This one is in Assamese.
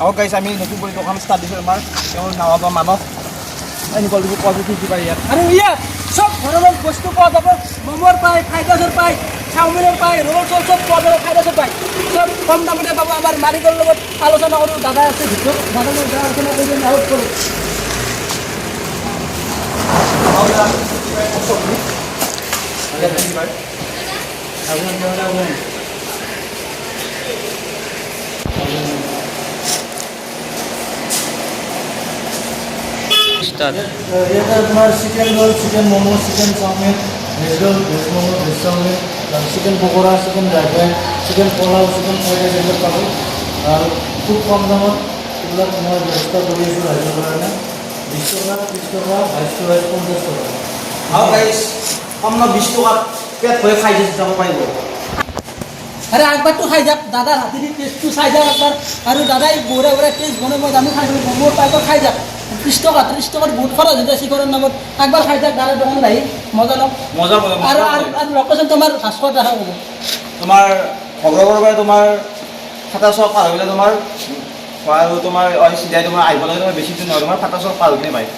আহক গাইছ আমি নতুন কৰি দোকান ষ্টাৰ্ট দিছোঁ আমাৰ তেওঁৰ নাম মানস এনেকুৱা পজিটিভ পাই ইয়াত আৰু ইয়াত চব ধৰণৰ বস্তু পোৱা যাব ম'মৰ পায় ফ্ৰাইড ৰাইচৰ পায় চাওমিনৰ পায় ৰোল চল চব পোৱা যাব ফ্ৰাইড ৰাইচৰ পায় চব কম দামতে পাব আমাৰ মালিকৰ লগত আলোচনা কৰোঁ দাদা আছে ভিতৰত দাদাৰ লগত আলোচনা কৰি আউট কৰোঁ এটা তোমার chicken roll chicken momo chicken chow mein veg roll veg momo veg chow mein chicken pakora chicken dry chicken pulao chicken fried rice এগুলো পাবো আর খুব কম দামত এগুলো তোমার ব্যবস্থা করে আছো রাইজের কারণে 20 টাকা 30 টাকা 22 টাকা 50 টাকা আহক গাইছ কম ন 20 টকাত পেট ভৰাই খাই যাব পাৰিব আরে একবারটো খাই যাক দাদার হাতে দিয়ে টেস্টটো চাই যাক একবার আর দাদাই বড়া বড়া টেস্ট বনে মই জানো খাই মোমোর পাইপর খাই যাক 30 টাকার বহুত খরচ হয়েছে শিখরের নামত একবার খাই যাক দাদার দোকান যাই মজা লওক মজা পাব আর লোকেশন তোমার ভাস্কর দেখা হ'ব তোমাৰ ভগৱানৰ পৰা তোমাৰ ফাটা চক পাৰ হৈ গ'লে তোমাৰ আৰু তোমাৰ চিধাই তোমাৰ আহিব লাগে তোমাৰ বেছি দিন নহয় তোমাৰ ফাটা চক পাৰ হৈ কিনে পায়